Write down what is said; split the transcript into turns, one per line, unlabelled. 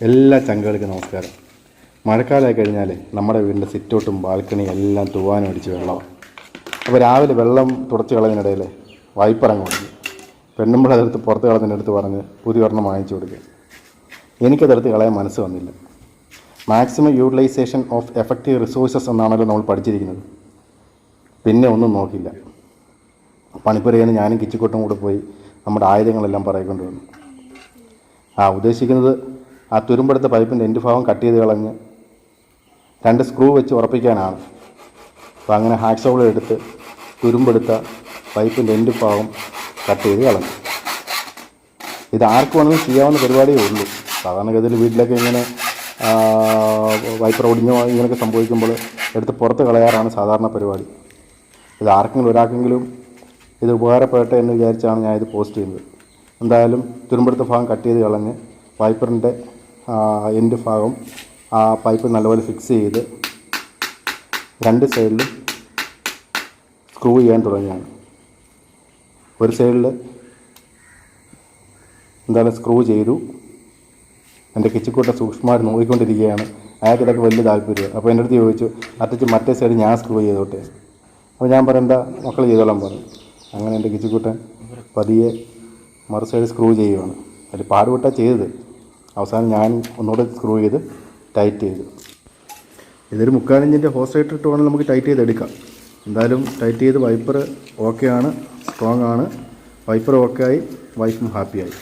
എല്ലാ ചങ്കുകൾക്ക് നമസ്കാരം. മഴക്കാലമായി കഴിഞ്ഞാൽ നമ്മുടെ വീടിൻ്റെ സിറ്റൗട്ടും ബാൽക്കണിയും എല്ലാം തൂവാനും അടിച്ച് വെള്ളമാണ്. അപ്പോൾ രാവിലെ വെള്ളം തുടച്ച് കളഞ്ഞതിനിടയിൽ വൈപ്പറങ്ങ് കൊടുക്കും. പെണ്ണുമ്പോഴതെടുത്ത് പുറത്ത് കളഞ്ഞതിനടുത്ത് പറഞ്ഞ് പുതിയ ഒരെണ്ണം വാങ്ങിച്ചു കൊടുക്കുക. എനിക്കതെടുത്ത് കളയാൻ മനസ്സ് വന്നില്ല. Maximum utilisation of effective resources എന്നാണല്ലോ നമ്മൾ പഠിച്ചിരിക്കുന്നത്. പിന്നെ ഒന്നും നോക്കില്ല. പണിപ്പുരയിൽ ഞാനും കിച്ചിക്കോട്ടും കൂടെ പോയി നമ്മുടെ ആയുധങ്ങളെല്ലാം പറയിക്കൊണ്ട് വന്നു. ഉദ്ദേശിക്കുന്നത് ആ തുരുമ്പെടുത്ത പൈപ്പിൻ്റെ എൻഡ് ഭാഗം കട്ട് ചെയ്ത് കളഞ്ഞ് 2 സ്ക്രൂ വെച്ച് ഉറപ്പിക്കാനാണ്. അപ്പോൾ അങ്ങനെ ഹാക്സോൾ എടുത്ത് തുരുമ്പെടുത്ത പൈപ്പിൻ്റെ എൻഡ് ഭാഗം കട്ട് ചെയ്ത് കളഞ്ഞു. ഇത് ആർക്ക് വേണമെങ്കിലും ചെയ്യാവുന്ന പരിപാടിയേ ഉള്ളൂ. സാധാരണഗതിയിൽ വീട്ടിലൊക്കെ ഇങ്ങനെ വൈപ്പർ ഒടിഞ്ഞോ ഇങ്ങനെയൊക്കെ സംഭവിക്കുമ്പോൾ എടുത്ത് പുറത്ത് കളയാറാണ് സാധാരണ പരിപാടി. ഇത് ആർക്കെങ്കിലും ഒരാൾക്കെങ്കിലും ഇത് ഉപകാരപ്പെടട്ടെ എന്ന് വിചാരിച്ചാണ് ഞാൻ ഇത് പോസ്റ്റ് ചെയ്യുന്നത്. എന്തായാലും തുരുമ്പെടുത്ത ഭാഗം കട്ട് ചെയ്ത് കളഞ്ഞ് വൈപ്പറിൻ്റെ എൻഡ് ഭാഗം ആ പൈപ്പ് നല്ലപോലെ ഫിക്സ് ചെയ്ത് 2 സൈഡിലും സ്ക്രൂ ചെയ്യാൻ തുടങ്ങിയാണ്. ഒരു സൈഡിൽ എന്തായാലും സ്ക്രൂ ചെയ്തു. എൻ്റെ കിച്ചിക്കൂട്ട സൂക്ഷ്മമായിട്ട് നോക്കിക്കൊണ്ടിരിക്കുകയാണ്. അയാൾക്ക് ഇതൊക്കെ വലിയ താല്പര്യം. അപ്പോൾ എൻ്റെ അടുത്ത് ചോദിച്ചു, അറ്റച്ച് മറ്റേ സൈഡ് ഞാൻ സ്ക്രൂ ചെയ്തോട്ടെ. അപ്പോൾ ഞാൻ പറയും, എന്താ മക്കൾ ചെയ്തോളാൻ പറഞ്ഞു. അങ്ങനെ എൻ്റെ കിച്ചിക്കൂട്ടൻ പതിയെ മറു സൈഡ് സ്ക്രൂ ചെയ്യുകയാണ്. അതിൽ പാടുപെട്ടാണ് ചെയ്തത്. അവസാനം ഞാൻ ഒന്നുകൂടെ സ്ക്രൂ ചെയ്ത് ടൈറ്റ് ചെയ്തു. ഇതൊരു 3/4 ഇഞ്ചിൻ്റെ ഹോസ് റൈറ്റർ ഇട്ട് വേണം നമുക്ക് ടൈറ്റ് ചെയ്തെടുക്കാം. എന്തായാലും ടൈറ്റ് ചെയ്ത് വൈപ്പർ ഓക്കെയാണ്, സ്ട്രോങ് ആണ്. വൈപ്പർ ഓക്കെ ആയി, വൈഫും ഹാപ്പിയായി.